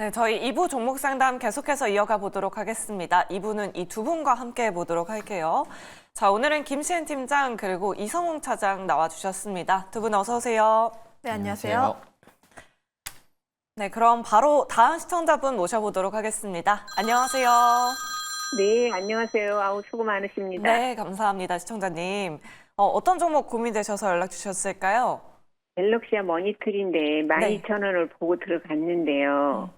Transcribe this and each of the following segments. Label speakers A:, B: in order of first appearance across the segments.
A: 네, 저희 2부 종목 상담 계속해서 이어가 보도록 하겠습니다. 2부는 이 두 분과 함께 해보도록 할게요. 자, 오늘은 김시은 팀장 그리고 이성웅 차장 나와주셨습니다. 두 분 어서 오세요.
B: 네, 안녕하세요.
A: 네, 그럼 바로 다음 시청자분 모셔보도록 하겠습니다. 안녕하세요.
C: 네, 안녕하세요. 아우, 수고 많으십니다.
A: 네, 감사합니다, 시청자님. 어떤 종목 고민되셔서 연락 주셨을까요?
C: 갤럭시아 머니터리인데 12,000원을 보고 들어갔는데요.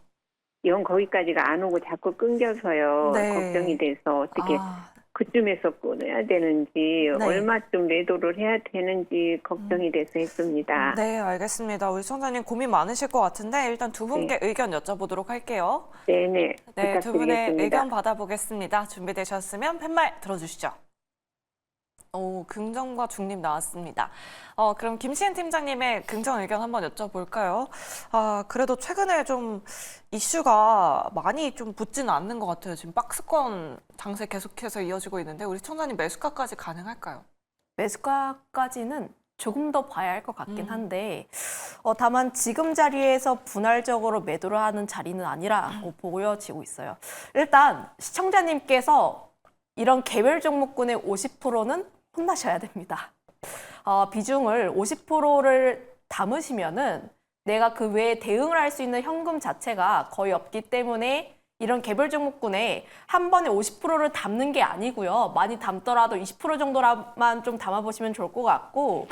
C: 영 거기까지가 안 오고 자꾸 끊겨서요.
A: 네.
C: 걱정이 돼서 어떻게 그쯤에서 끊어야 되는지 얼마쯤 매도를 해야 되는지 걱정이 돼서 했습니다.
A: 네, 알겠습니다. 우리 시청자님 고민 많으실 것 같은데 일단 두 분께 의견 여쭤보도록 할게요.
C: 네네.
A: 네, 두 분의
C: 부탁드리겠습니다.
A: 의견 받아보겠습니다. 준비되셨으면 팻말 들어주시죠. 오, 긍정과 중립 나왔습니다. 그럼 김시은 팀장님의 긍정 의견 한번 여쭤볼까요? 그래도 최근에 좀 이슈가 많이 좀 붙지는 않는 것 같아요. 지금 박스권 장세 계속해서 이어지고 있는데 우리 시청자님 매수가까지 가능할까요?
B: 매수가까지는 조금 더 봐야 할 것 같긴 한데 다만 지금 자리에서 분할적으로 매도를 하는 자리는 아니라고 보여지고 있어요. 일단 시청자님께서 이런 개별 종목군의 50%는 혼나셔야 됩니다. 비중을 50%를 담으시면은 내가 그 외에 대응을 할 수 있는 현금 자체가 거의 없기 때문에 이런 개별 종목군에 한 번에 50%를 담는 게 아니고요. 많이 담더라도 20% 정도만 좀 담아보시면 좋을 것 같고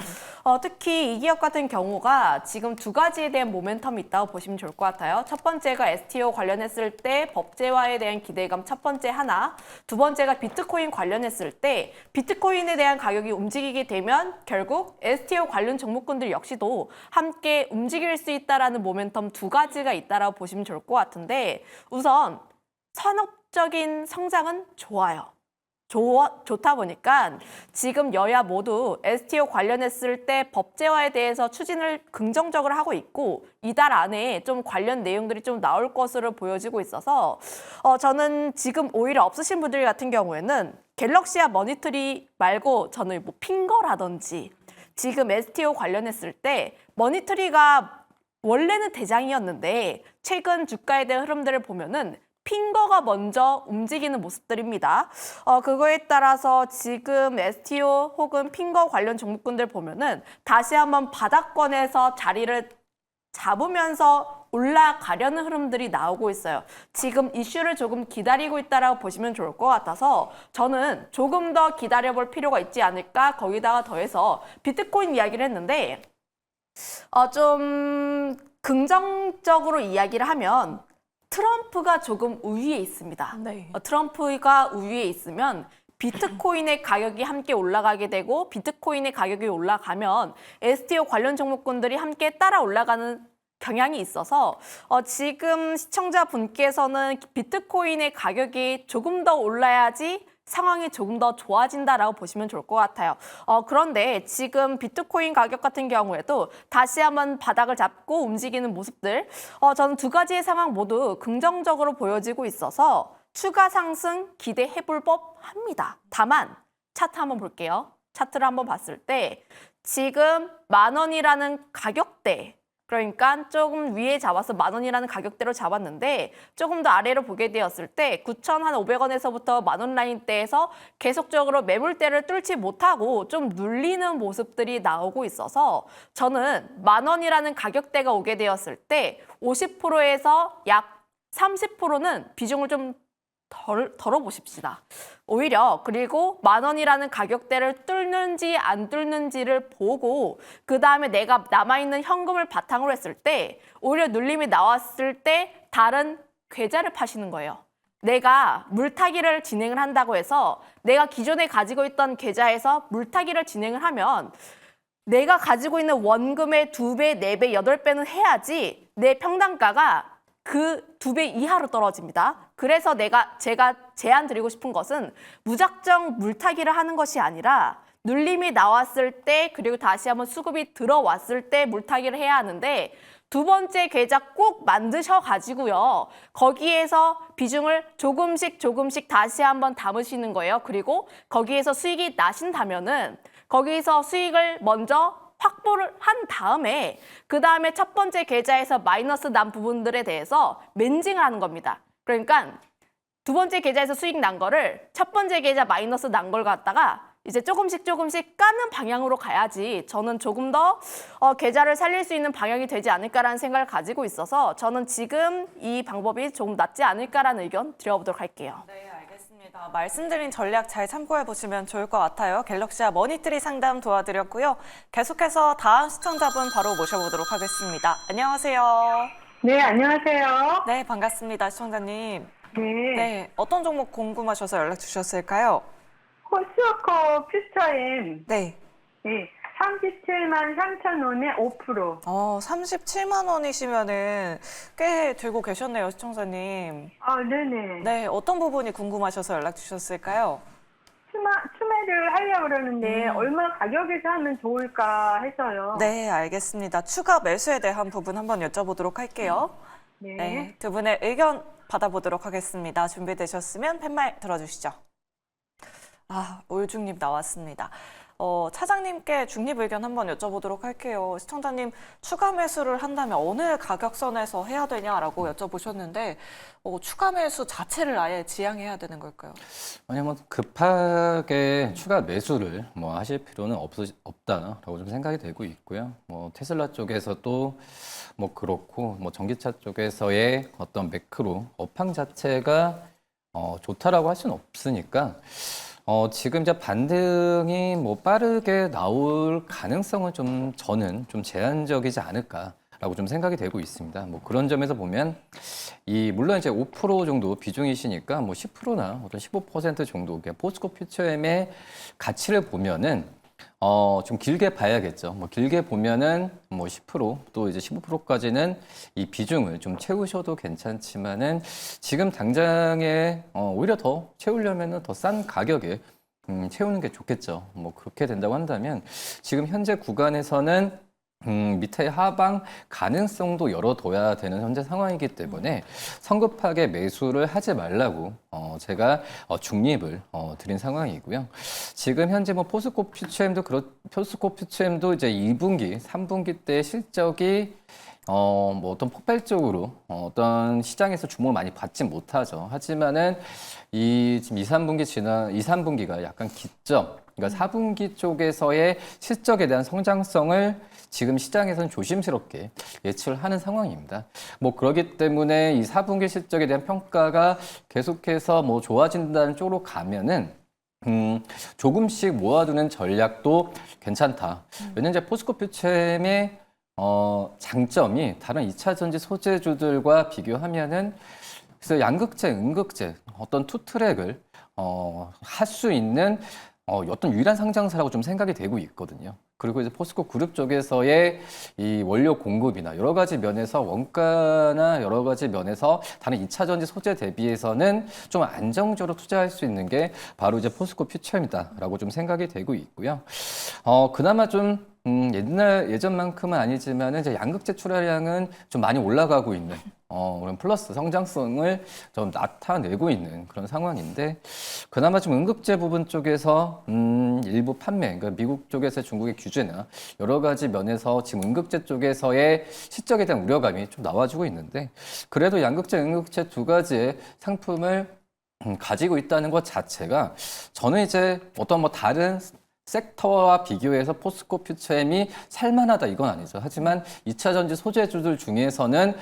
B: 특히 이 기업 같은 경우가 지금 두 가지에 대한 모멘텀이 있다고 보시면 좋을 것 같아요. 첫 번째가 STO 관련했을 때 법제화에 대한 기대감 첫 번째 하나, 두 번째가 비트코인 관련했을 때 비트코인에 대한 가격이 움직이게 되면 결국 STO 관련 종목군들 역시도 함께 움직일 수 있다라는 모멘텀 두 가지가 있다라고 보시면 좋을 것 같은데 우선 산업적인 성장은 좋아요. 좋다 보니까 지금 여야 모두 STO 관련했을 때 법제화에 대해서 추진을 긍정적으로 하고 있고 이달 안에 좀 관련 내용들이 좀 나올 것으로 보여지고 있어서 저는 지금 오히려 없으신 분들 같은 경우에는 갤럭시아 머니터리 말고 저는 뭐 핑거라든지 지금 STO 관련했을 때 머니터리가 원래는 대장이었는데 최근 주가에 대한 흐름들을 보면은 핑거가 먼저 움직이는 모습들입니다. 그거에 따라서 지금 STO 혹은 핑거 관련 종목군들 보면은 다시 한번 바닥권에서 자리를 잡으면서 올라가려는 흐름들이 나오고 있어요. 지금 이슈를 조금 기다리고 있다라고 보시면 좋을 것 같아서 저는 조금 더 기다려볼 필요가 있지 않을까 거기다가 더해서 비트코인 이야기를 했는데 좀 긍정적으로 이야기를 하면 트럼프가 조금 우위에 있습니다.
A: 네.
B: 트럼프가 우위에 있으면 비트코인의 가격이 함께 올라가게 되고 비트코인의 가격이 올라가면 STO 관련 종목군들이 함께 따라 올라가는 경향이 있어서 지금 시청자분께서는 비트코인의 가격이 조금 더 올라야지 상황이 조금 더 좋아진다라고 보시면 좋을 것 같아요. 그런데 지금 비트코인 가격 같은 경우에도 다시 한번 바닥을 잡고 움직이는 모습들 저는 두 가지의 상황 모두 긍정적으로 보여지고 있어서 추가 상승 기대해 볼 법합니다. 다만 차트 한번 볼게요. 차트를 한번 봤을 때 지금 10,000원이라는 가격대 그러니까 조금 위에 잡아서 10,000원이라는 가격대로 잡았는데 조금 더 아래로 보게 되었을 때 9,500원에서부터 10,000원 라인대에서 계속적으로 매물대를 뚫지 못하고 좀 눌리는 모습들이 나오고 있어서 저는 10,000원이라는 가격대가 오게 되었을 때 50%에서 약 30%는 비중을 좀 덜어보십시다. 오히려 그리고 10,000원이라는 가격대를 뚫는지 안 뚫는지를 보고 그 다음에 내가 남아있는 현금을 바탕으로 했을 때 오히려 눌림이 나왔을 때 다른 계좌를 파시는 거예요. 내가 물타기를 진행을 한다고 해서 내가 기존에 가지고 있던 계좌에서 물타기를 진행을 하면 내가 가지고 있는 원금의 2배, 4배, 8배는 해야지 내 평단가가 그 2배 이하로 떨어집니다. 그래서 제가 제안 드리고 싶은 것은 무작정 물타기를 하는 것이 아니라 눌림이 나왔을 때 그리고 다시 한번 수급이 들어왔을 때 물타기를 해야 하는데 두 번째 계좌 꼭 만드셔가지고요. 거기에서 비중을 조금씩 다시 한번 담으시는 거예요. 그리고 거기에서 수익이 나신다면은 거기서 수익을 먼저 확보를 한 다음에 그 다음에 첫 번째 계좌에서 마이너스 난 부분들에 대해서 맨징을 하는 겁니다. 그러니까 두 번째 계좌에서 수익 난 거를 첫 번째 계좌 마이너스 난 걸 갖다가 이제 조금씩 까는 방향으로 가야지 저는 조금 더 계좌를 살릴 수 있는 방향이 되지 않을까라는 생각을 가지고 있어서 저는 지금 이 방법이 좀 낫지 않을까라는 의견 드려보도록 할게요.
A: 네, 알겠습니다. 말씀드린 전략 잘 참고해 보시면 좋을 것 같아요. 갤럭시아 머니트리 상담 도와드렸고요. 계속해서 다음 시청자분 바로 모셔보도록 하겠습니다. 안녕하세요.
C: 네, 안녕하세요.
A: 네, 반갑습니다. 시청자님.
C: 네.
A: 네, 어떤 종목 궁금하셔서 연락 주셨을까요?
C: 코스코 퓨처엠
A: 네.
C: 네, 37만 3천 원에 5%.
A: 37만 원이시면은 꽤 들고 계셨네요, 시청자님.
C: 네네.
A: 네, 어떤 부분이 궁금하셔서 연락 주셨을까요?
C: 추매를 하려고 그러는데 얼마 가격에서 하면 좋을까 해서요.
A: 네, 알겠습니다. 추가 매수에 대한 부분 한번 여쭤보도록 할게요.
C: 네.
A: 네, 두 분의 의견 받아보도록 하겠습니다. 준비되셨으면 팻말 들어주시죠. 올중립 나왔습니다. 차장님께 중립 의견 한번 여쭤보도록 할게요. 시청자님, 추가 매수를 한다면 어느 가격선에서 해야 되냐라고 여쭤보셨는데 추가 매수 자체를 아예 지양해야 되는 걸까요?
D: 왜냐면 급하게 추가 매수를 뭐 하실 필요는 없다라고 좀 생각이 되고 있고요. 뭐 테슬라 쪽에서도 뭐 그렇고 뭐 전기차 쪽에서의 어떤 매크로 업황 자체가 좋다라고 할 수는 없으니까 지금 이제 반등이 뭐 빠르게 나올 가능성은 좀 저는 좀 제한적이지 않을까라고 좀 생각이 되고 있습니다. 뭐 그런 점에서 보면 물론 이제 5% 정도 비중이시니까 뭐 10%나 어떤 15% 정도 포스코 퓨처엠의 가치를 보면은 좀 길게 봐야겠죠. 뭐 길게 보면은 뭐 10%또 이제 15%까지는 이 비중을 좀 채우셔도 괜찮지만은 지금 당장에 오히려 더 채우려면은 더 싼 가격에 채우는 게 좋겠죠. 뭐 그렇게 된다고 한다면 지금 현재 구간에서는 밑에 하방 가능성도 열어둬야 되는 현재 상황이기 때문에 성급하게 매수를 하지 말라고 제가 중립을 드린 상황이고요. 지금 현재 뭐 포스코 퓨처엠도 이제 2분기, 3분기 때 실적이 뭐 어떤 폭발적으로 어떤 시장에서 주목을 많이 받지 못하죠. 하지만은 지금 2, 3분기가 약간 기점, 그러니까 4분기 쪽에서의 실적에 대한 성장성을 지금 시장에서는 조심스럽게 예측을 하는 상황입니다. 뭐 그렇기 때문에 이 4분기 실적에 대한 평가가 계속해서 뭐 좋아진다는 쪽으로 가면은 조금씩 모아두는 전략도 괜찮다. 왜냐면 이제 포스코 퓨처엠의 장점이 다른 2차 전지 소재주들과 비교하면은 그래서 양극재, 음극재 어떤 투 트랙을 할 수 있는 어떤 유일한 상장사라고 좀 생각이 되고 있거든요. 그리고 이제 포스코 그룹 쪽에서의 이 원료 공급이나 여러 가지 면에서 원가나 여러 가지 면에서 다른 2차 전지 소재 대비해서는 좀 안정적으로 투자할 수 있는 게 바로 이제 포스코 퓨처입니다라고 좀 생각이 되고 있고요. 그나마 좀 예전만큼은 아니지만 이제 양극재 출하량은 좀 많이 올라가고 있는 그런 플러스 성장성을 좀 나타내고 있는 그런 상황인데 그나마 좀 음극재 부분 쪽에서 일부 판매, 그러니까 미국 쪽에서 중국의 규제나 여러 가지 면에서 지금 음극재 쪽에서의 실적에 대한 우려감이 좀 나와주고 있는데 그래도 양극재, 음극재 두 가지의 상품을 가지고 있다는 것 자체가 저는 이제 어떤 뭐 다른 섹터와 비교해서 포스코 퓨처엠이 살만하다 이건 아니죠. 하지만 2차 전지 소재주들 중에서는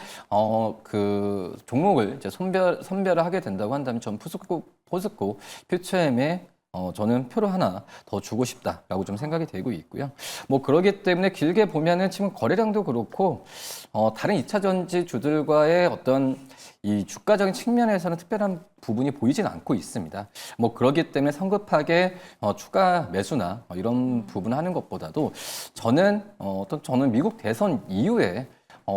D: 그 종목을 이제 선별을 하게 된다고 한다면 전 포스코 퓨처엠에 저는 표를 하나 더 주고 싶다라고 좀 생각이 되고 있고요. 뭐 그러기 때문에 길게 보면은 지금 거래량도 그렇고 다른 2차 전지 주들과의 어떤 이 주가적인 측면에서는 특별한 부분이 보이진 않고 있습니다. 뭐 그렇기 때문에 성급하게 추가 매수나 이런 부분 하는 것보다도 저는 저는 미국 대선 이후에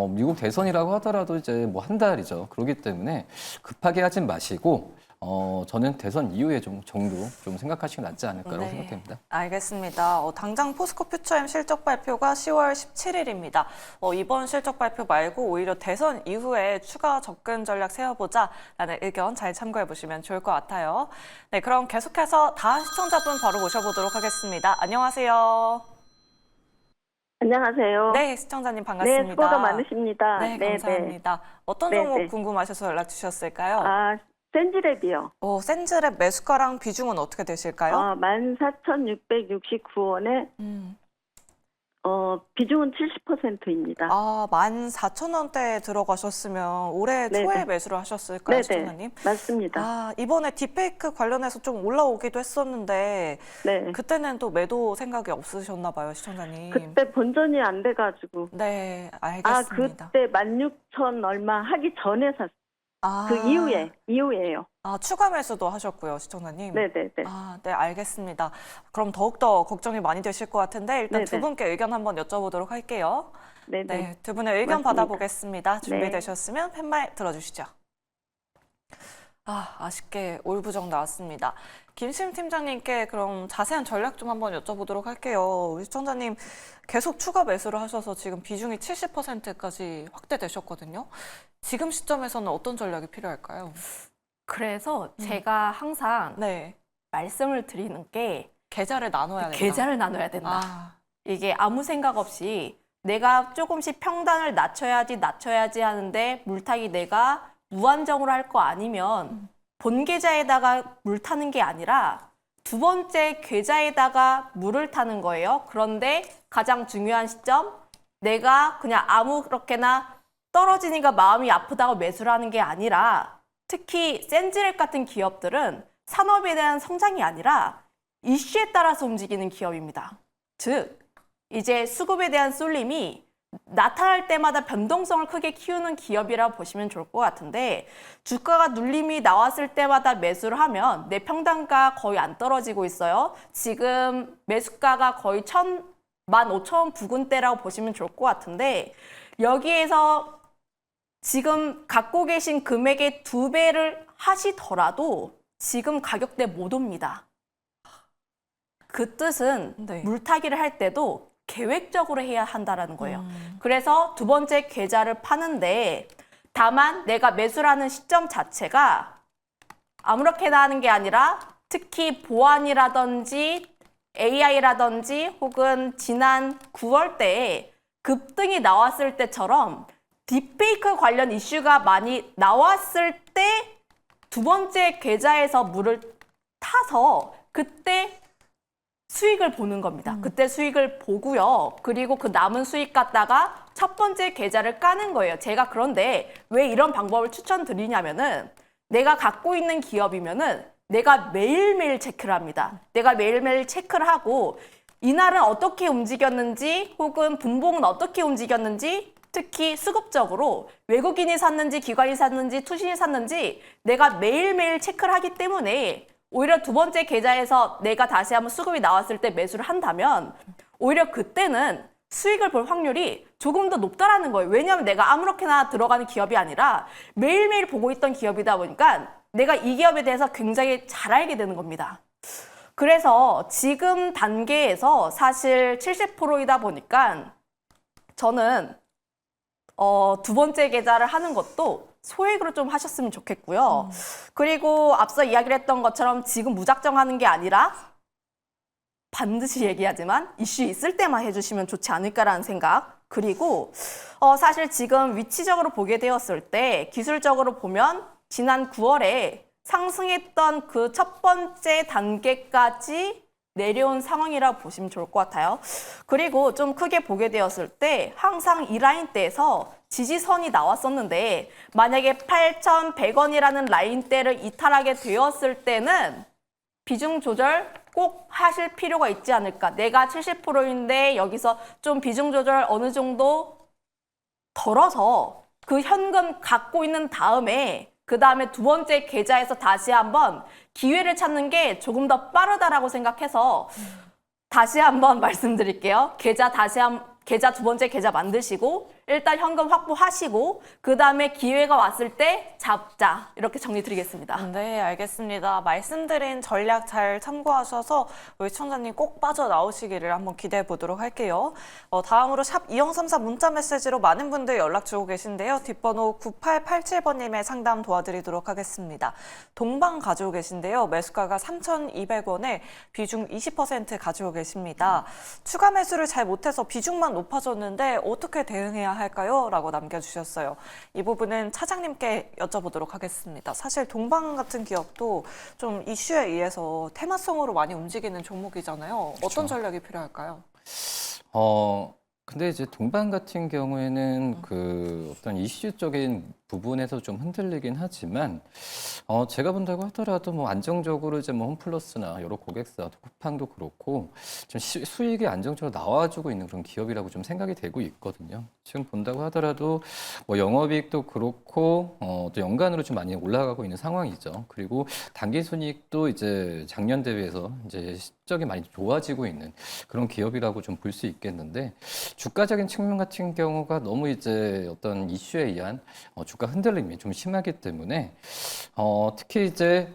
D: 미국 대선이라고 하더라도 이제 뭐 한 달이죠. 그렇기 때문에 급하게 하진 마시고 저는 대선 이후에 정도 좀 생각하시는 게 낫지 않을까라고
A: 네,
D: 생각됩니다.
A: 알겠습니다. 당장 포스코 퓨처엠 실적 발표가 10월 17일입니다. 이번 실적 발표 말고 오히려 대선 이후에 추가 접근 전략 세워보자라는 의견 잘 참고해 보시면 좋을 것 같아요. 네, 그럼 계속해서 다음 시청자분 바로 모셔보도록 하겠습니다. 안녕하세요.
C: 안녕하세요.
A: 네, 시청자님 반갑습니다.
C: 네, 수고가 많으십니다.
A: 네, 감사합니다. 어떤
C: 네,
A: 종목
C: 네.
A: 궁금하셔서 연락 주셨을까요?
C: 아, 센지랩이요.
A: 센즈랩 매수가랑 비중은 어떻게 되실까요?
C: 14,669원에 비중은 70%입니다.
A: 14,000원대에 들어가셨으면 올해
C: 네네.
A: 초에 매수를 하셨을까요, 시청자님?
C: 맞습니다.
A: 이번에 딥페이크 관련해서 좀 올라오기도 했었는데
C: 네.
A: 그때는 또 매도 생각이 없으셨나 봐요, 시청자님.
C: 그때 본전이 안 돼가지고.
A: 네, 알겠습니다.
C: 그때 16,000 얼마 하기 전에 샀어요. 그 이후에요.
A: 추가 매수도 하셨고요, 시청자님.
C: 네네네.
A: 네, 알겠습니다. 그럼 더욱더 걱정이 많이 되실 것 같은데 일단
C: 네네.
A: 두 분께 의견 한번 여쭤보도록 할게요.
C: 네네.
A: 네, 두 분의 의견
C: 맞습니다.
A: 받아보겠습니다. 준비되셨으면 팻말 들어주시죠. 아쉽게 올부정 나왔습니다. 김심 팀장님께 그럼 자세한 전략 좀 한번 여쭤보도록 할게요. 우리 시청자님 계속 추가 매수를 하셔서 지금 비중이 70%까지 확대되셨거든요. 지금 시점에서는 어떤 전략이 필요할까요?
B: 그래서 제가 항상
A: 네,
B: 말씀을 드리는 게
A: 계좌를 나눠야 된다.
B: 계좌를 나눠야 된다. 이게 아무 생각 없이 내가 조금씩 평단을 낮춰야지 하는데 물타기 내가 무한정으로 할 거 아니면 본 계좌에다가 물 타는 게 아니라 두 번째 계좌에다가 물을 타는 거예요. 그런데 가장 중요한 시점, 내가 그냥 아무렇게나 떨어지니까 마음이 아프다고 매수를 하는 게 아니라 특히 센즈랩 같은 기업들은 산업에 대한 성장이 아니라 이슈에 따라서 움직이는 기업입니다. 즉, 이제 수급에 대한 쏠림이 나타날 때마다 변동성을 크게 키우는 기업이라고 보시면 좋을 것 같은데 주가가 눌림이 나왔을 때마다 매수를 하면 내 평단가 거의 안 떨어지고 있어요. 지금 매수가가 거의 15,000원 부근대라고 보시면 좋을 것 같은데 여기에서 지금 갖고 계신 금액의 2배를 하시더라도 지금 가격대 못 옵니다. 그 뜻은
A: 네.
B: 물타기를 할 때도 계획적으로 해야 한다는 거예요. 그래서 두 번째 계좌를 파는데 다만 내가 매수를 하는 시점 자체가 아무렇게나 하는 게 아니라 특히 보안이라든지 AI라든지 혹은 지난 9월 때에 급등이 나왔을 때처럼 딥페이크 관련 이슈가 많이 나왔을 때 두 번째 계좌에서 물을 타서 그때 수익을 보는 겁니다. 그때 수익을 보고요. 그리고 그 남은 수익 갖다가 첫 번째 계좌를 까는 거예요. 제가 그런데 왜 이런 방법을 추천드리냐면은 내가 갖고 있는 기업이면은 내가 매일매일 체크를 합니다. 내가 매일매일 체크를 하고 이날은 어떻게 움직였는지 혹은 분봉은 어떻게 움직였는지 특히 수급적으로 외국인이 샀는지 기관이 샀는지 투신이 샀는지 내가 매일매일 체크를 하기 때문에 오히려 두 번째 계좌에서 내가 다시 한번 수급이 나왔을 때 매수를 한다면 오히려 그때는 수익을 볼 확률이 조금 더 높다라는 거예요. 왜냐하면 내가 아무렇게나 들어가는 기업이 아니라 매일매일 보고 있던 기업이다 보니까 내가 이 기업에 대해서 굉장히 잘 알게 되는 겁니다. 그래서 지금 단계에서 사실 70%이다 보니까 저는 두 번째 계좌를 하는 것도 소액으로 좀 하셨으면 좋겠고요. 그리고 앞서 이야기를 했던 것처럼 지금 무작정 하는 게 아니라 반드시 얘기하지만 이슈 있을 때만 해주시면 좋지 않을까라는 생각. 그리고 사실 지금 위치적으로 보게 되었을 때 기술적으로 보면 지난 9월에 상승했던 그 첫 번째 단계까지 내려온 상황이라고 보시면 좋을 것 같아요. 그리고 좀 크게 보게 되었을 때 항상 이 라인대에서 지지선이 나왔었는데 만약에 8,100원이라는 라인대를 이탈하게 되었을 때는 비중 조절 꼭 하실 필요가 있지 않을까. 내가 70%인데 여기서 좀 비중 조절 어느 정도 덜어서 그 현금 갖고 있는 다음에 그 다음에 두 번째 계좌에서 다시 한번 기회를 찾는 게 조금 더 빠르다라고 생각해서 다시 한번 말씀드릴게요. 계좌 두 번째 계좌 만드시고 일단 현금 확보하시고 그 다음에 기회가 왔을 때 잡자 이렇게 정리드리겠습니다.
A: 네, 알겠습니다. 말씀드린 전략 잘 참고하셔서 우리 시청자님 꼭 빠져나오시기를 한번 기대해 보도록 할게요. 다음으로 샵 2034 문자 메시지로 많은 분들 연락 주고 계신데요. 뒷번호 9887번님의 상담 도와드리도록 하겠습니다. 동방 가지고 계신데요. 매수가가 3,200원에 비중 20% 가지고 계십니다. 추가 매수를 잘 못해서 비중만 높아졌는데 어떻게 대응해야 할까요? 라고 남겨주셨어요. 이 부분은 차장님께 여쭤보도록 하겠습니다. 사실 동방 같은 기업도 좀 이슈에 의해서 테마성으로 많이 움직이는 종목이잖아요. 어떤 전략이 필요할까요?
D: 근데 이제 동방 같은 경우에는 그 어떤 이슈적인 부분에서 좀 흔들리긴 하지만, 제가 본다고 하더라도 뭐 안정적으로 이제 뭐 홈플러스나 여러 고객사, 쿠팡도 그렇고 좀 수익이 안정적으로 나와주고 있는 그런 기업이라고 좀 생각이 되고 있거든요. 지금 본다고 하더라도 뭐 영업이익도 그렇고, 또 연간으로 좀 많이 올라가고 있는 상황이죠. 그리고 당기순이익도 이제 작년 대비해서 이제 실적이 많이 좋아지고 있는 그런 기업이라고 좀 볼 수 있겠는데, 주가적인 측면 같은 경우가 너무 이제 어떤 이슈에 의한 주가 흔들림이 좀 심하기 때문에 특히 이제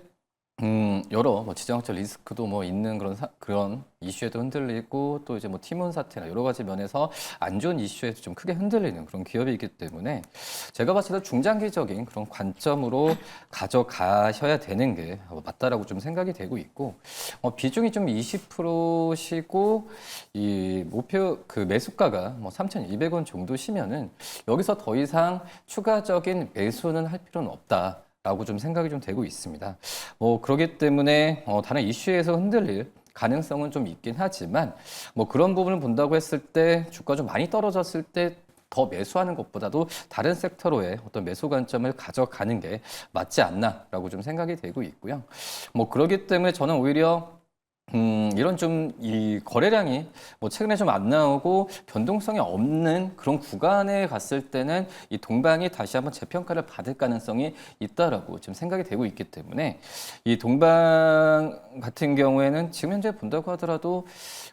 D: 여러 뭐 지정학적 리스크도 뭐 있는 그런 이슈에도 흔들리고, 또 이제 뭐 티몬 사태나 여러 가지 면에서 안 좋은 이슈에도 좀 크게 흔들리는 그런 기업이기 때문에 제가 봤을 때 중장기적인 그런 관점으로 가져가셔야 되는 게 맞다라고 좀 생각이 되고 있고, 비중이 좀 20%시고 이 목표 그 매수가가 뭐 3,200원 정도시면은 여기서 더 이상 추가적인 매수는 할 필요는 없다. 라고 좀 생각이 좀 되고 있습니다. 뭐 그렇기 때문에 다른 이슈에서 흔들릴 가능성은 좀 있긴 하지만, 뭐 그런 부분을 본다고 했을 때 주가 좀 많이 떨어졌을 때 더 매수하는 것보다도 다른 섹터로의 어떤 매수 관점을 가져가는 게 맞지 않나라고 좀 생각이 되고 있고요. 뭐 그렇기 때문에 저는 오히려 이런 좀 이 거래량이 뭐 최근에 좀 안 나오고 변동성이 없는 그런 구간에 갔을 때는 이 동방이 다시 한번 재평가를 받을 가능성이 있다라고 지금 생각이 되고 있기 때문에, 이 동방 같은 경우에는 지금 현재 본다고 하더라도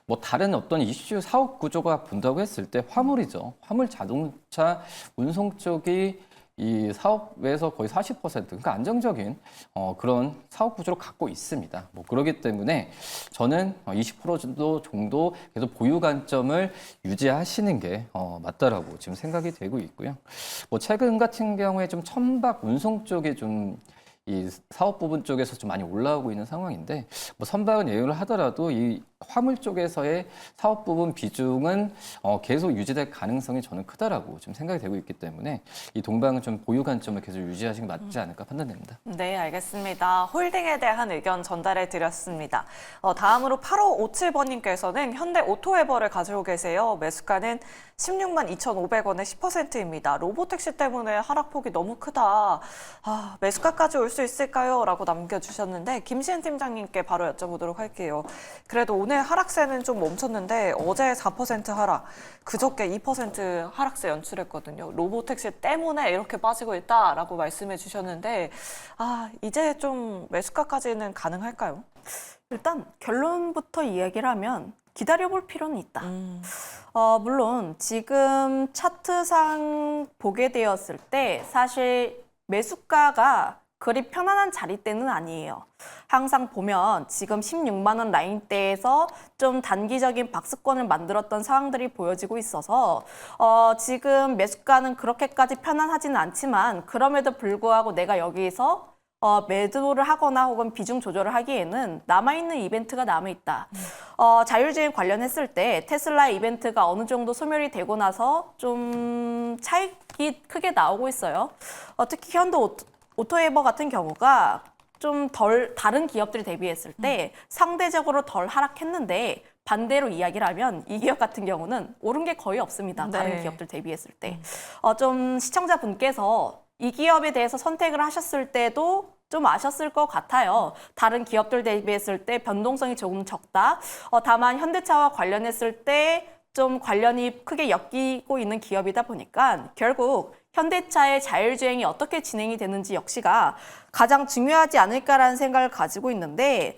D: 뭐 다른 어떤 이슈 사업 구조가 본다고 했을 때 화물이죠. 화물 자동차 운송 쪽이 이 사업에서 거의 40%, 그러니까 안정적인 그런 사업 구조를 갖고 있습니다. 뭐 그렇기 때문에 저는 20% 정도 계속 보유 관점을 유지하시는 게 맞다라고 지금 생각이 되고 있고요. 뭐 최근 같은 경우에 좀 첨박 운송 쪽에 좀 이 사업 부분 쪽에서 좀 많이 올라오고 있는 상황인데, 뭐 선박은 예외를 하더라도 이 화물 쪽에서의 사업 부분 비중은 계속 유지될 가능성이 저는 크다라고 지금 생각이 되고 있기 때문에 이 동방은 좀 보유 관점을 계속 유지하시는 게 맞지 않을까 판단됩니다.
A: 네, 알겠습니다. 홀딩에 대한 의견 전달해 드렸습니다. 다음으로 8557번님께서는 현대 오토웨버를 가지고 계세요. 매수가는 16만 2,500원에 10%입니다. 로보택시 때문에 하락폭이 너무 크다. 매수가까지 올 수 있을까요? 라고 남겨주셨는데, 김시은 팀장님께 바로 여쭤보도록 할게요. 그래도 오늘 하락세는 좀 멈췄는데 어제 4% 하락, 그저께 2% 하락세 연출했거든요. 로보택시 때문에 이렇게 빠지고 있다라고 말씀해 주셨는데, 이제 좀 매수가까지는 가능할까요?
B: 일단 결론부터 이야기를 하면 기다려볼 필요는 있다. 물론 지금 차트상 보게 되었을 때 사실 매수가가 그리 편안한 자리대는 아니에요. 항상 보면 지금 16만 원 라인대에서 좀 단기적인 박스권을 만들었던 상황들이 보여지고 있어서 지금 매수가는 그렇게까지 편안하지는 않지만, 그럼에도 불구하고 내가 여기서 매도를 하거나 혹은 비중 조절을 하기에는 남아있는 이벤트가 남아있다. 자율주행 관련했을 때 테슬라 이벤트가 어느 정도 소멸이 되고 나서 좀 차익이 크게 나오고 있어요. 특히 현대 오토웨버 같은 경우가 좀 덜 다른 기업들이 대비했을 때 상대적으로 덜 하락했는데, 반대로 이야기를 하면 이 기업 같은 경우는 오른 게 거의 없습니다. 다른
A: 네.
B: 기업들 대비했을 때. 좀 시청자분께서 이 기업에 대해서 선택을 하셨을 때도 좀 아셨을 것 같아요. 다른 기업들 대비했을 때 변동성이 조금 적다. 다만 현대차와 관련했을 때 좀 관련이 크게 엮이고 있는 기업이다 보니까 결국 현대차의 자율주행이 어떻게 진행이 되는지 역시가 가장 중요하지 않을까라는 생각을 가지고 있는데,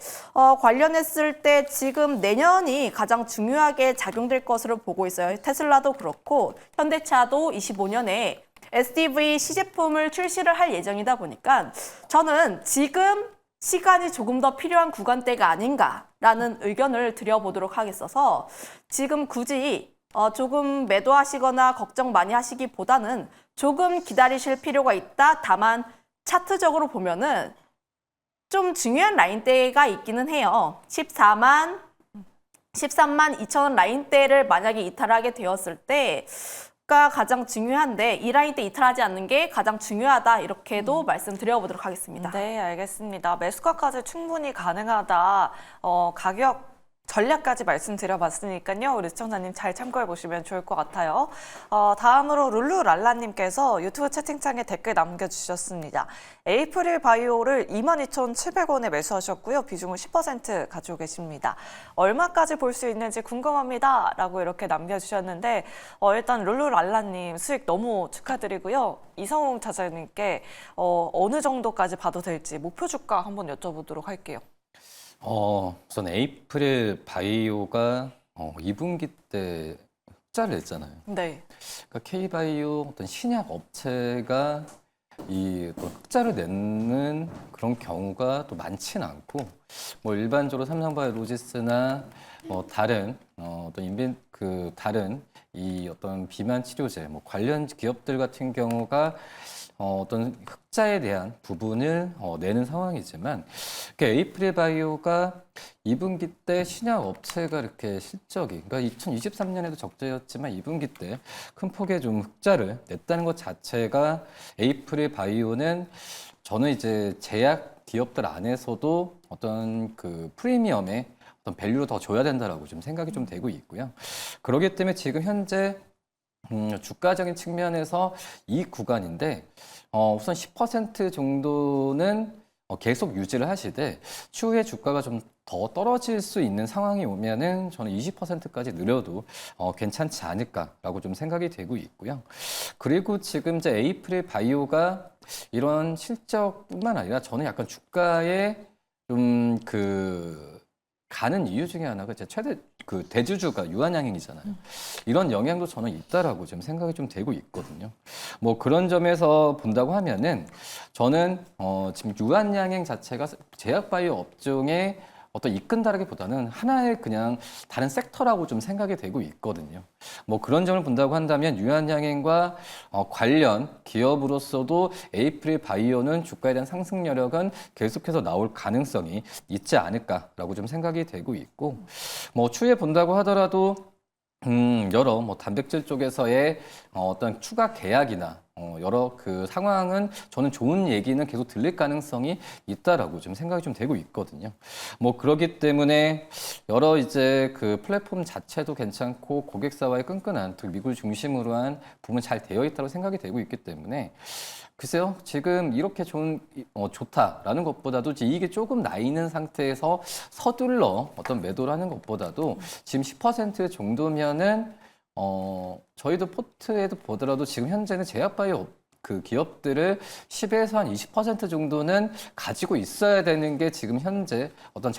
B: 관련했을 때 지금 내년이 가장 중요하게 작용될 것으로 보고 있어요. 테슬라도 그렇고 현대차도 25년에 SDV 시제품을 출시를 할 예정이다 보니까 저는 지금 시간이 조금 더 필요한 구간대가 아닌가라는 의견을 드려보도록 하겠어서 지금 굳이 조금 매도하시거나 걱정 많이 하시기보다는 조금 기다리실 필요가 있다. 다만 차트적으로 보면은 좀 중요한 라인대가 있기는 해요. 13만 2천 원 라인대를 만약에 이탈하게 되었을 때가 가장 중요한데 이 라인대 이탈하지 않는 게 가장 중요하다. 이렇게도 말씀드려보도록 하겠습니다.
A: 네, 알겠습니다. 매수가까지 충분히 가능하다. 가격 전략까지 말씀드려봤으니까요. 우리 시청자님 잘 참고해 보시면 좋을 것 같아요. 다음으로 룰루랄라님께서 유튜브 채팅창에 댓글 남겨주셨습니다. 에이프릴 바이오를 22,700원에 매수하셨고요. 비중을 10% 가지고 계십니다. 얼마까지 볼 수 있는지 궁금합니다. 라고 이렇게 남겨주셨는데 일단 룰루랄라님 수익 너무 축하드리고요. 이성웅 차장님께 어느 정도까지 봐도 될지 목표 주가 한번 여쭤보도록 할게요.
D: 우선 에이프릴 바이오가 2분기 때 흑자를 냈잖아요.
A: 네.
D: 그러니까 K바이오 어떤 신약 업체가 이 또 흑자를 내는 그런 경우가 또 많지는 않고, 뭐 일반적으로 삼성바이오로지스나 뭐 다른 어떤 다른 이 어떤 비만 치료제 뭐 관련 기업들 같은 경우가 어떤 흑자에 대한 부분을 내는 상황이지만, 에이프릴 바이오가 2분기 때 신약 업체가 이렇게 실적이, 그러니까 2023년에도 적자였지만 2분기 때 큰 폭의 좀 흑자를 냈다는 것 자체가 에이프릴 바이오는 저는 이제 제약 기업들 안에서도 어떤 그 프리미엄의 어떤 밸류를 더 줘야 된다라고 좀 생각이 좀 되고 있고요. 그렇기 때문에 지금 현재 주가적인 측면에서 이 구간인데 우선 10% 정도는 계속 유지를 하시되 추후에 주가가 좀 더 떨어질 수 있는 상황이 오면은 저는 20%까지 늘려도 괜찮지 않을까라고 좀 생각이 되고 있고요. 그리고 지금 이제 에이프릴 바이오가 이런 실적뿐만 아니라 저는 약간 주가에 좀 가는 이유 중에 하나가 제 최대 대주주가 유한양행이잖아요. 이런 영향도 저는 있다라고 좀 생각이 좀 되고 있거든요. 뭐 그런 점에서 본다고 하면은 저는 지금 유한양행 자체가 제약바이오 업종에 어떤 이끈다라기보다는 하나의 그냥 다른 섹터라고 좀 생각이 되고 있거든요. 뭐 그런 점을 본다고 한다면 유한양행과 관련 기업으로서도 에이프릴 바이오는 주가에 대한 상승 여력은 계속해서 나올 가능성이 있지 않을까라고 좀 생각이 되고 있고, 뭐 추후에 본다고 하더라도 여러 뭐 단백질 쪽에서의 어떤 추가 계약이나 여러 그 상황은 저는 좋은 얘기는 계속 들릴 가능성이 있다라고 좀 생각이 좀 되고 있거든요. 뭐 그렇기 때문에 여러 이제 그 플랫폼 자체도 괜찮고 고객사와의 끈끈한 미국 중심으로 한 부분 잘 되어 있다고 생각이 되고 있기 때문에 글쎄요, 지금 이렇게 좋다라는 것보다도 이익이 조금 나 있는 상태에서 서둘러 어떤 매도를 하는 것보다도 지금 10% 정도면은 저희도 포트에도 보더라도 지금 현재는 제약바이오 그 기업들을 10에서 한 20% 정도는 가지고 있어야 되는 게 지금 현재 어떤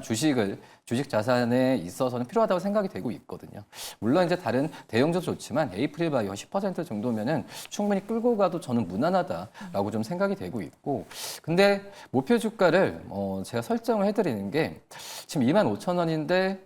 D: 주식 자산에 있어서는 필요하다고 생각이 되고 있거든요. 물론 이제 다른 대형주도 좋지만 에이프릴 바이오 10% 정도면은 충분히 끌고 가도 저는 무난하다라고 좀 생각이 되고 있고, 근데 목표 주가를 제가 설정을 해드리는 게 지금 25,000원인데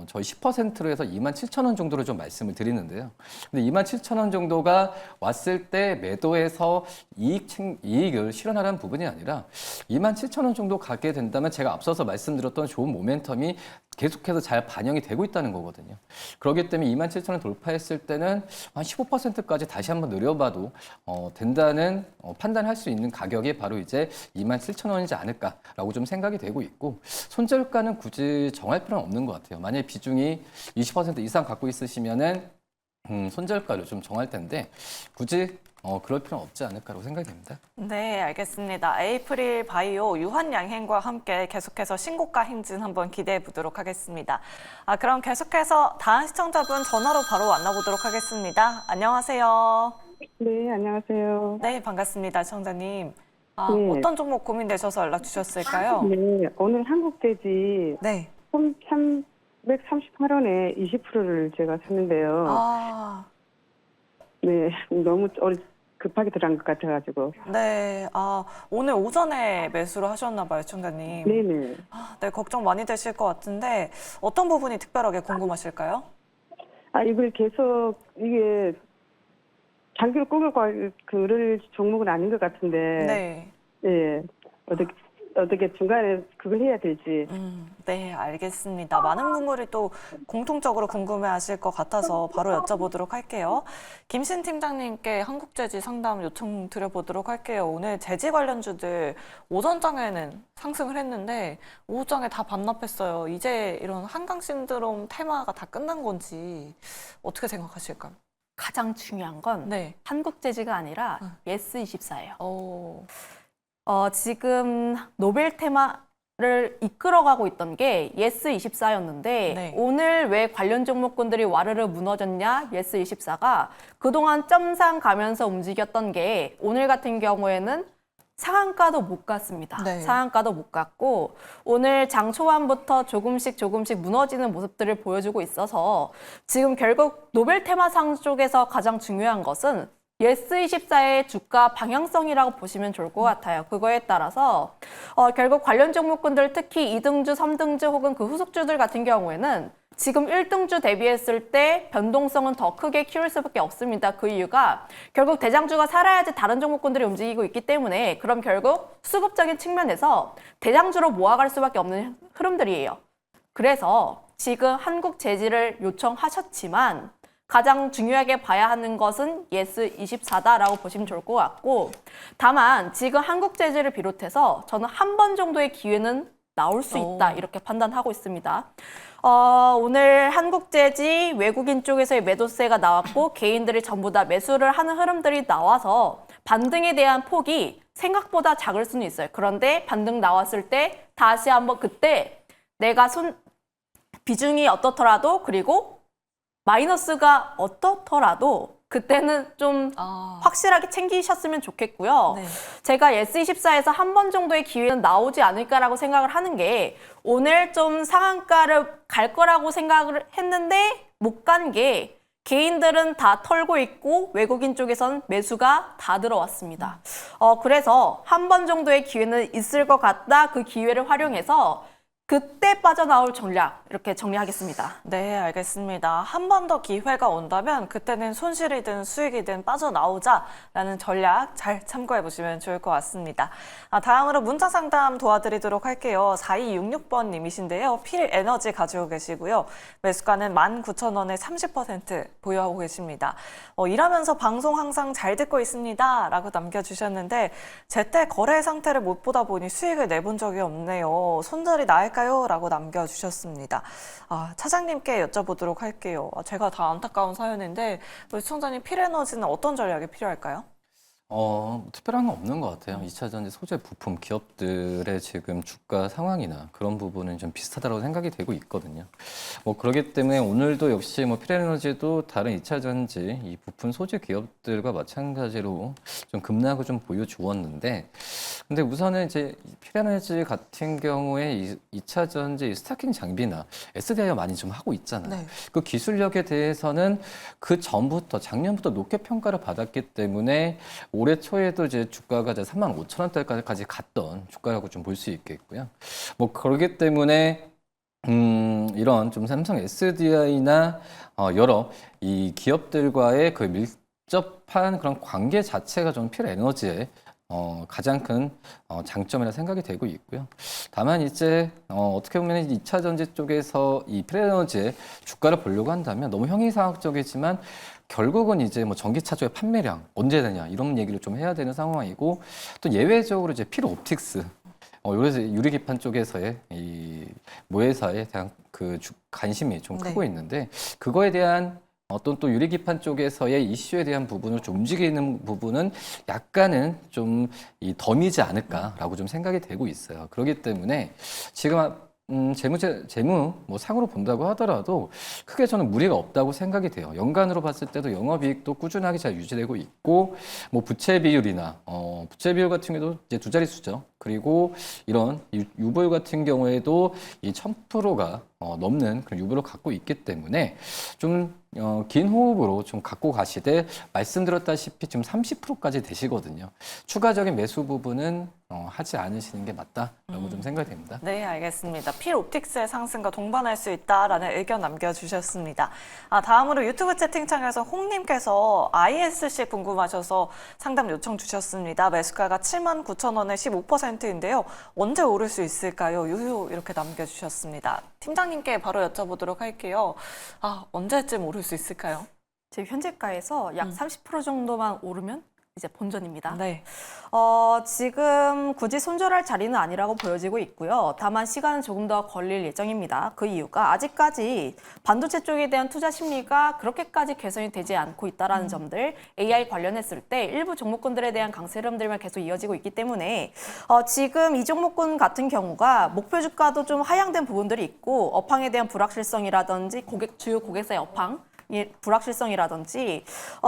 D: 저희 10%로 해서 27,000원 정도로 좀 말씀을 드리는데요. 근데 27,000원 정도가 왔을 때 매도해서 이익을 실현하라는 부분이 아니라 27,000원 정도 가게 된다면 제가 앞서서 말씀드렸던 좋은 모멘텀이 계속해서 잘 반영이 되고 있다는 거거든요. 그렇기 때문에 27,000원 돌파했을 때는 한 15%까지 다시 한번 늘려봐도 된다는 판단할 수 있는 가격이 바로 이제 27,000원이지 않을까라고 좀 생각이 되고 있고, 손절가는 굳이 정할 필요는 없는 것 같아요. 만약에 비중이 20% 이상 갖고 있으시면은 손절가를 좀 정할 텐데 굳이 그럴 필요는 없지 않을까라고 생각이 됩니다.
A: 네, 알겠습니다. 에이프릴 바이오 유한양행과 함께 계속해서 신고가 행진 한번 기대해 보도록 하겠습니다. 그럼 계속해서 다음 시청자분 전화로 바로 만나보도록 하겠습니다. 안녕하세요.
E: 네, 안녕하세요.
A: 네, 반갑습니다, 시청자님.
E: 네.
A: 어떤 종목 고민되셔서 연락 주셨을까요?
E: 네, 오늘 한국돼지
A: 네.
E: 338원에 20%를 제가 샀는데요.
A: 아,
E: 네, 너무 급하게 들어간 것 같아가지고.
A: 네, 오늘 오전에 매수를 하셨나 봐요, 시청자님.
E: 네네.
A: 네, 걱정 많이 되실 것 같은데 어떤 부분이 특별하게 궁금하실까요?
E: 이걸 계속 이게 장기로 꾸밀 그럴 종목은 아닌 것 같은데.
A: 네.
E: 예. 어떻게 중간에 그걸 해야 될지.
A: 네, 알겠습니다. 많은 분들이 또 공통적으로 궁금해하실 것 같아서 바로 여쭤보도록 할게요. 김신 팀장님께 한국재지 상담 요청 드려보도록 할게요. 오늘 재지 관련주들 오전장에는 상승을 했는데 오후장에 다 반납했어요. 이제 이런 한강 신드롬 테마가 다 끝난 건지 어떻게 생각하실까요?
B: 가장 중요한 건
A: 네.
B: 한국재지가 아니라 예스24예요. 지금 노벨 테마를 이끌어가고 있던 게 예스24였는데
A: 네.
B: 오늘 왜 관련 종목군들이 와르르 무너졌냐? 예스24가 그동안 점상 가면서 움직였던 게 오늘 같은 경우에는 상한가도 못 갔습니다.
A: 네.
B: 상한가도 못 갔고 오늘 장 초반부터 조금씩 무너지는 모습들을 보여주고 있어서 지금 결국 노벨 테마상 쪽에서 가장 중요한 것은 예스24의 주가 방향성이라고 보시면 좋을 것 같아요. 그거에 따라서 결국 관련 종목군들 특히 2등주, 3등주 혹은 그 후속주들 같은 경우에는 지금 1등주 대비했을 때 변동성은 더 크게 키울 수밖에 없습니다. 그 이유가 결국 대장주가 살아야지 다른 종목군들이 움직이고 있기 때문에 그럼 결국 수급적인 측면에서 대장주로 모아갈 수밖에 없는 흐름들이에요. 그래서 지금 한국재지를 요청하셨지만 가장 중요하게 봐야 하는 것은 예스24다라고 보시면 좋을 것 같고 다만 지금 한국재지를 비롯해서 저는 한 번 정도의 기회는 나올 수 있다 이렇게 판단하고 있습니다. 오늘 한국재지 외국인 쪽에서의 매도세가 나왔고 개인들이 전부 다 매수를 하는 흐름들이 나와서 반등에 대한 폭이 생각보다 작을 수는 있어요. 그런데 반등 나왔을 때 다시 한번 그때 내가 비중이 어떻더라도 그리고 마이너스가 어떻더라도 그때는 좀 확실하게 챙기셨으면 좋겠고요.
A: 네.
B: 제가 예스24에서 한 번 정도의 기회는 나오지 않을까라고 생각을 하는 게 오늘 좀 상한가를 갈 거라고 생각을 했는데 못 간 게 개인들은 다 털고 있고 외국인 쪽에선 매수가 다 들어왔습니다. 그래서 한 번 정도의 기회는 있을 것 같다. 그 기회를 활용해서 그때 빠져나올 전략 이렇게 정리하겠습니다.
A: 네, 알겠습니다. 한 번 더 기회가 온다면 그때는 손실이든 수익이든 빠져나오자라는 전략 잘 참고해 보시면 좋을 것 같습니다. 다음으로 문자 상담 도와드리도록 할게요. 4266번님이신데요. 필에너지 가지고 계시고요. 매수가는 19,000원에 30% 보유하고 계십니다. 일하면서 방송 항상 잘 듣고 있습니다. 라고 남겨주셨는데 제때 거래 상태를 못 보다 보니 수익을 내본 적이 없네요. 손절이 나을까요? 라고 남겨주셨습니다. 차장님께 여쭤보도록 할게요. 제가 다 안타까운 사연인데 우리 시청자님 필에너지는 어떤 전략이 필요할까요?
D: 특별한 건 없는 것 같아요. 2차 전지 소재 부품 기업들의 지금 주가 상황이나 그런 부분은 좀 비슷하다고 생각이 되고 있거든요. 그렇기 때문에 오늘도 역시 필에너지도 다른 2차 전지 이 부품 소재 기업들과 마찬가지로 좀 급락을 좀 보여주었는데, 근데 우선은 이제 필에너지 같은 경우에 2차 전지 스타킹 장비나 SDI 많이 좀 하고 있잖아요.
A: 네.
D: 그 기술력에 대해서는 그 전부터 작년부터 높게 평가를 받았기 때문에 올해 초에도 이제 주가가 이제 35,000원대까지 갔던 주가라고 좀 볼 수 있겠고요. 그렇기 때문에 이런 좀 삼성 SDI나 여러 이 기업들과의 그 밀접한 그런 관계 자체가 좀 필에너지의 가장 큰 장점이라 생각이 되고 있고요. 다만 이제 어떻게 보면 2차 전지 쪽에서 이 필에너지의 주가를 보려고 한다면 너무 형이상학적이지만 결국은 이제 전기차주의 판매량 언제 되냐 이런 얘기를 좀 해야 되는 상황이고, 또 예외적으로 이제 필옵틱스 유리기판 쪽에서의 이 모회사에 대한 그 관심이 좀 크고 있는데, 그거에 대한 어떤 또 유리기판 쪽에서의 이슈에 대한 부분을 좀 움직이는 부분은 약간은 좀 이 덤이지 않을까라고 좀 생각이 되고 있어요. 그렇기 때문에 지금 재무 상으로 본다고 하더라도 크게 저는 무리가 없다고 생각이 돼요. 연간으로 봤을 때도 영업이익도 꾸준하게 잘 유지되고 있고, 부채 비율이나 부채 비율 같은 경우도 이제 두 자릿수죠. 그리고 이런 유볼 같은 경우에도 이 1000%가 넘는 그런 유볼을 갖고 있기 때문에 좀 긴 호흡으로 좀 갖고 가시되 말씀드렸다시피 지금 30%까지 되시거든요. 추가적인 매수 부분은 하지 않으시는 게 맞다라고 좀 생각이 됩니다.
A: 네, 알겠습니다. 필 옵틱스의 상승과 동반할 수 있다라는 의견 남겨주셨습니다. 다음으로 유튜브 채팅창에서 홍님께서 ISC 궁금하셔서 상담 요청 주셨습니다. 매수가가 79,000원에 15%인데요. 언제 오를 수 있을까요? 유효 이렇게 남겨주셨습니다. 팀장님께 바로 여쭤보도록 할게요. 언제쯤 오를 수 있을까요?
B: 지금 현재가에서 약 30% 정도만 오르면 이제 본전입니다.
A: 네.
B: 지금 굳이 손절할 자리는 아니라고 보여지고 있고요. 다만 시간은 조금 더 걸릴 예정입니다. 그 이유가 아직까지 반도체 쪽에 대한 투자 심리가 그렇게까지 개선이 되지 않고 있다는 점들, AI 관련했을 때 일부 종목군들에 대한 강세 흐름들만 계속 이어지고 있기 때문에 지금 이 종목군 같은 경우가 목표 주가도 좀 하향된 부분들이 있고 업황에 대한 불확실성이라든지 주요 고객사의 업황, 불확실성이라든지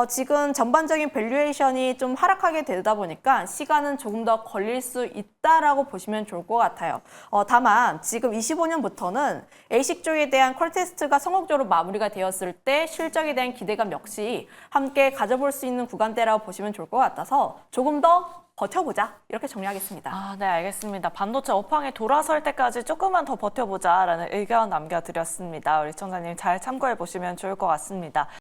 B: 지금 전반적인 밸류에이션이 좀 하락하게 되다 보니까 시간은 조금 더 걸릴 수 있다라고 보시면 좋을 것 같아요. 다만 지금 25년부터는 A식 쪽에 대한 퀄 테스트가 성공적으로 마무리가 되었을 때 실적에 대한 기대감 역시 함께 가져볼 수 있는 구간대라고 보시면 좋을 것 같아서 조금 더 버텨보자 이렇게 정리하겠습니다.
A: 네, 알겠습니다. 반도체 업황에 돌아설 때까지 조금만 더 버텨보자라는 의견 남겨드렸습니다. 우리 시청자님 잘 참고해 보시면 좋을 것 같습니다.